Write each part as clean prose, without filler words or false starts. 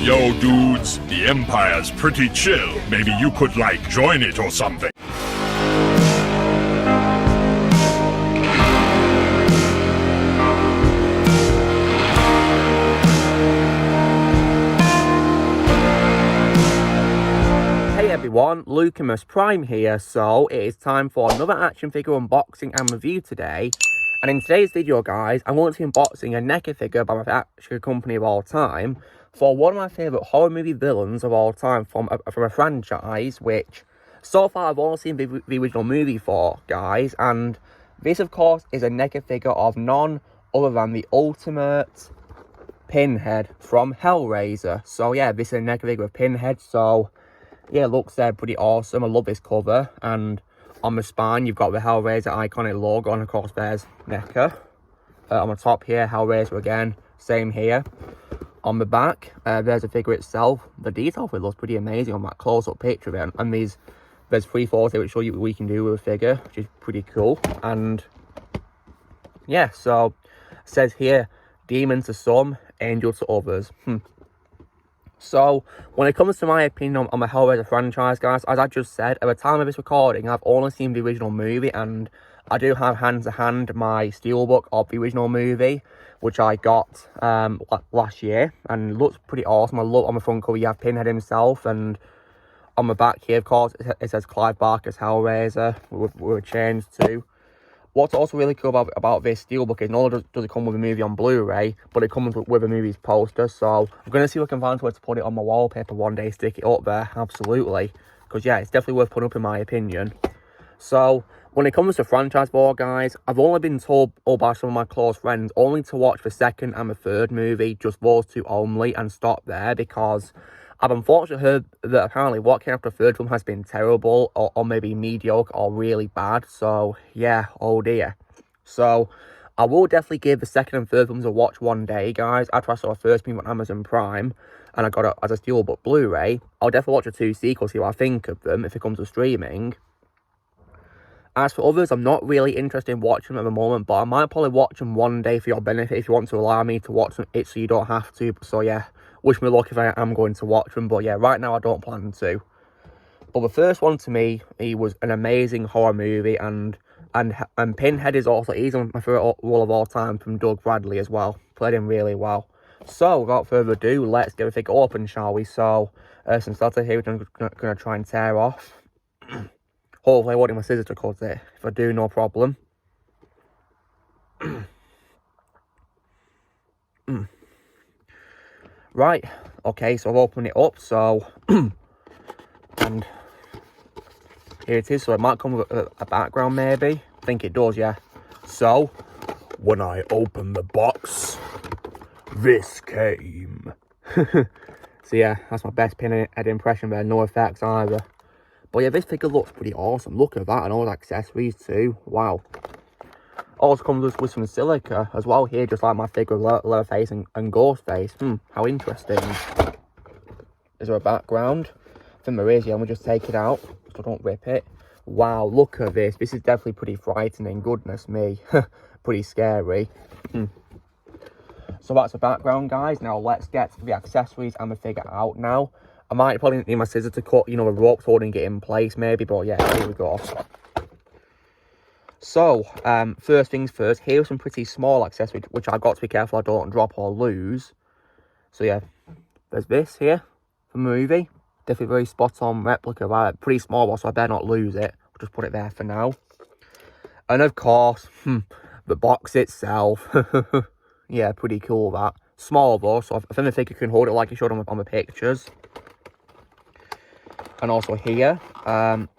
Yo, dudes, the Empire's pretty chill. Maybe you could, like, join it or something. Hey everyone, Lucamus Prime here. So it is time for another action figure unboxing and review today. And in today's video, guys, I'm going to be unboxing a Neca figure by my favorite company of all time for one of my favourite horror movie villains of all time from a franchise, which so far I've only seen the original movie for, guys. And this, of course, is a Neca figure of none other than the ultimate Pinhead from HellRaiser. So yeah, this is a Neca figure of Pinhead, so yeah, it looks pretty awesome. I love this cover, and on the spine you've got the HellRaiser iconic logo, and of course there's Neca. On the top here, HellRaiser again, same here. On the back, there's the figure itself. The detail for it looks pretty amazing on that close-up picture of it, and there's 3 photos which show you what we can do with a figure, which is pretty cool. And yeah, so it says here, demon to some, angel to others. So, when it comes to my opinion on the HellRaiser franchise, guys, as I just said, at the time of this recording, I've only seen the original movie, and I do have hand-to-hand my steelbook of the original movie, which I got last year, and it looks pretty awesome. I love on the front cover you have Pinhead himself, and on the back here, of course, it says Clive Barker's HellRaiser with a change too. What's also really cool about this steelbook is not only does it come with a movie on Blu-ray, but it comes with a movie's poster. So I'm going to see if I can find somewhere to put it on my wallpaper one day, stick it up there, absolutely. Because yeah, it's definitely worth putting up in my opinion. So when it comes to franchise board, guys, I've only been told by some of my close friends only to watch the second and the third movie, just those 2 only, and stop there, because I've unfortunately heard that apparently what came after the third film has been terrible, or maybe mediocre, or really bad. So, yeah, oh dear. So, I will definitely give the second and third films a watch one day, guys. After I saw the first movie on Amazon Prime, and I got it as a steelbook Blu-ray, I'll definitely watch the 2 sequels, see what I think of them, if it comes to streaming. As for others, I'm not really interested in watching them at the moment, but I might probably watch them one day for your benefit if you want to allow me to watch it so you don't have to. So yeah, wish me luck if I am going to watch them, but yeah, right now I don't plan to. But the first one to me, he was an amazing horror movie, and Pinhead is also, he's my favourite role of all time from Doug Bradley as well. Played him really well. So, without further ado, let's get the figure open, shall we? So, some starter here, which I'm going to try and tear off. Hopefully I won't need my scissors to cut it. If I do, no problem. Right, okay, so I've opened it up, so, and here it is. So it might come with a background, maybe. I think it does, yeah. So, when I open the box, this came. So yeah, that's my best Pinhead impression there, no effects either. But yeah, this figure looks pretty awesome. Look at that, and all the accessories too. Wow. Also comes with some silica as well here, just like my figure with Leatherface and Ghostface. How interesting. Is there a background? I think there is, yeah. Let me just take it out so I don't rip it. Wow, look at this. This is definitely pretty frightening. Goodness me. Pretty scary. So that's the background, guys. Now let's get the accessories and the figure out now. I might probably need my scissors to cut, you know, the ropes holding it in place maybe, but yeah, here we go. So, first things first, here are some pretty small accessories, which I've got to be careful I don't drop or lose. So yeah, there's this here, from the movie. Definitely very spot on replica, right? Pretty small one, so I better not lose it. I'll just put it there for now. And of course, the box itself. Yeah, pretty cool that. Small though, so I think the figure can hold it like it showed on the pictures. And also here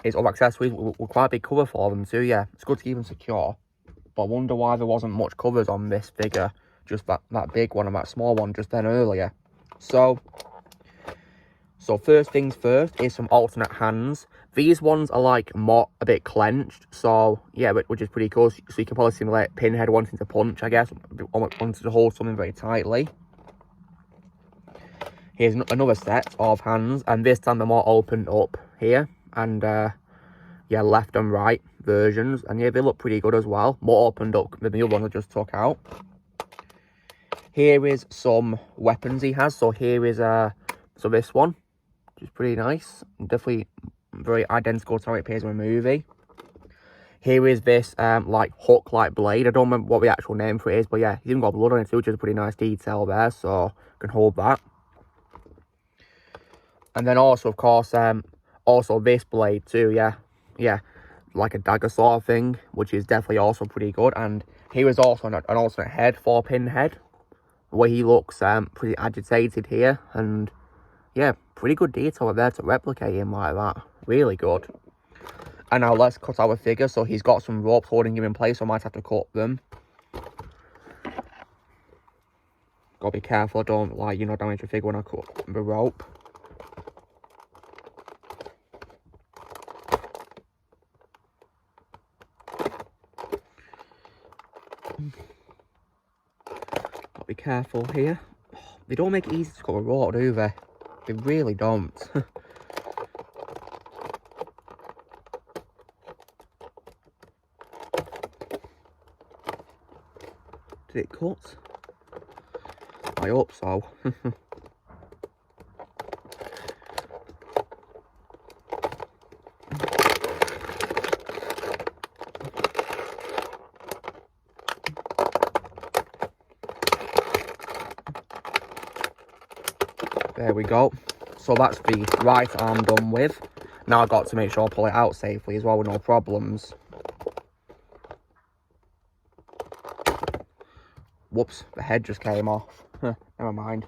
is other accessories with quite a big cover for them too. Yeah, it's good to keep them secure. But I wonder why there wasn't much covers on this figure. Just that big one and that small one just then earlier. So first things first is some alternate hands. These ones are like more a bit clenched. So yeah, which is pretty cool. So you can probably simulate Pinhead wanting to punch, I guess. Wanting to hold something very tightly. Here's another set of hands, and this time they're more opened up here, and yeah, left and right versions, and yeah, they look pretty good as well, more opened up than the other ones I just took out. Here is some weapons he has. So here is So this one, which is pretty nice. Definitely very identical to how it appears in the movie. Here is this, like, hook-like blade. I don't remember what the actual name for it is, but yeah, he's even got blood on it too, which is a pretty nice detail there, so I can hold that. And then also, of course, also this blade too, yeah, like a dagger sort of thing, which is definitely also pretty good. And here is also an alternate head for Pinhead, where he looks pretty agitated here, and yeah, pretty good detail there to replicate him like that. Really good. And now let's cut our figure. So he's got some ropes holding him in place, so I might have to cut them. Gotta be careful, don't, like, you know, damage the figure when I cut the rope. Gotta be careful here. They don't make it easy to cut a rope, do they? They really don't. Did it cut? I hope so. There we go. So that's the right arm done with. Now I've got to make sure I pull it out safely as well with no problems. Whoops, the head just came off. Never mind.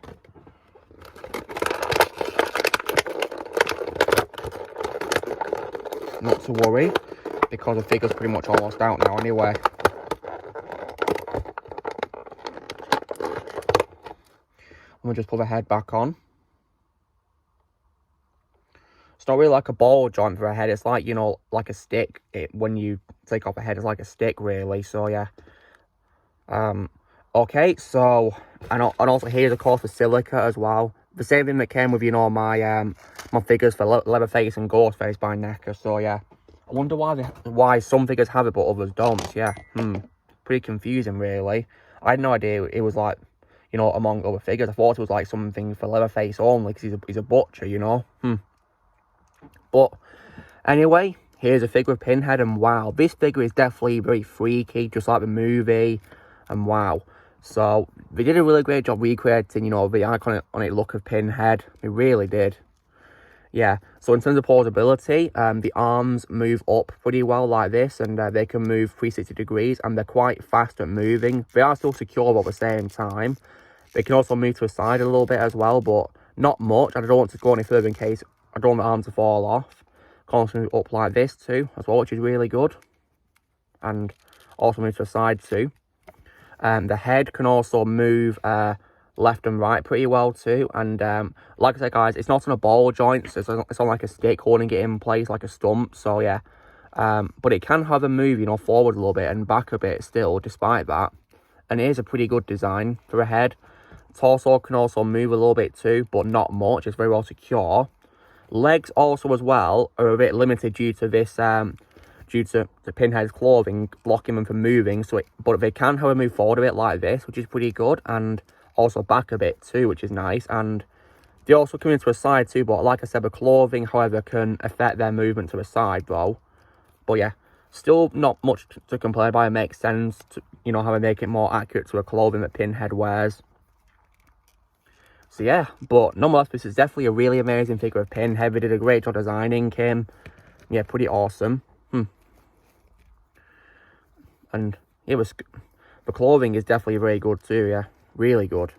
Not to worry, because the figure's pretty much almost out now anyway. We'll just put the head back on. It's not really like a ball joint for a head. It's like, you know, like a stick. When you take off a head, it's like a stick, really. So, yeah. Okay, so, and also here's, of course, the silica as well. The same thing that came with, you know, my my figures for Leatherface and Ghostface by Neca. So, yeah. I wonder why some figures have it, but others don't. Yeah. Pretty confusing, really. I had no idea it was, like, you know, among other figures. I thought it was, like, something for Leatherface only, because he's a butcher, you know. But anyway, here's a figure of Pinhead, and wow, this figure is definitely very freaky, just like the movie, and wow. So they did a really great job recreating, you know, the iconic look of Pinhead. They really did. Yeah, so in terms of portability, the arms move up pretty well like this, and they can move 360 degrees, and they're quite fast at moving. They are still secure, but at the same time, they can also move to the side a little bit as well, but not much. I don't want to go any further in case I don't want the arm to fall off. Can also move up like this too, as well, which is really good. And also move to the side too. The head can also move left and right pretty well too. And like I said, guys, it's not on a ball joint, so it's on like a stick holding it in place, like a stump. So yeah, but it can have a move, you know, forward a little bit and back a bit still, despite that. And it is a pretty good design for a head. Torso can also move a little bit too, but not much. It's very well secure. Legs also as well are a bit limited due to this, due to the Pinhead's clothing blocking them from moving. So, but they can, however, move forward a bit like this, which is pretty good, and also back a bit too, which is nice. And they also come into a side too, but like I said, the clothing, however, can affect their movement to the side, though. But yeah, still not much to complain about. It makes sense to, you know, how they make it more accurate to the clothing that Pinhead wears. So yeah, but nonetheless, this is definitely a really amazing figure of Pinhead. They did a great job designing him. Yeah, pretty awesome. And it was, the clothing is definitely very good too. Yeah, really good.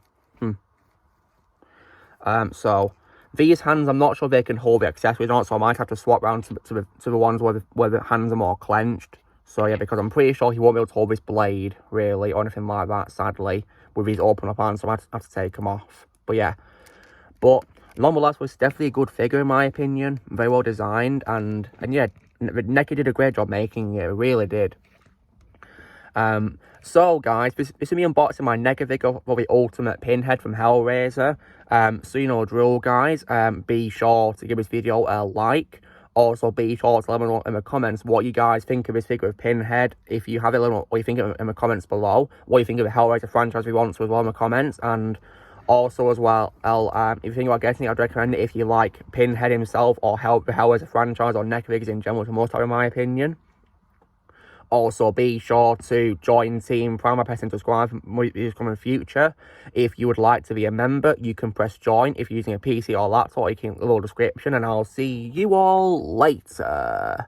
So these hands, I'm not sure they can hold the accessories on, so I might have to swap around to the ones where the hands are more clenched. So yeah, because I'm pretty sure he won't be able to hold this blade really or anything like that, sadly, with these open up hands. So I might have to take them off. But yeah, but nonetheless, was definitely a good figure in my opinion. Very well designed, and yeah, Neca did a great job making it. It really did. So guys, this is me unboxing my Neca figure for the Ultimate Pinhead from HellRaiser. So you know the drill, guys. Be sure to give this video a like. Also, be sure to let me know in the comments what you guys think of this figure of Pinhead. If you have it, let me know what you think in the comments below. What you think of the HellRaiser franchise we want to as well in the comments. And Also, as well, if you think about getting it, I'd recommend it if you like Pinhead himself or the HellRaiser franchise or Neca figures in general, to most of in my opinion. Also, be sure to join Team Prime by pressing subscribe for videos coming in the future. If you would like to be a member, you can press join. If you're using a PC or laptop, you can leave a little description, and I'll see you all later.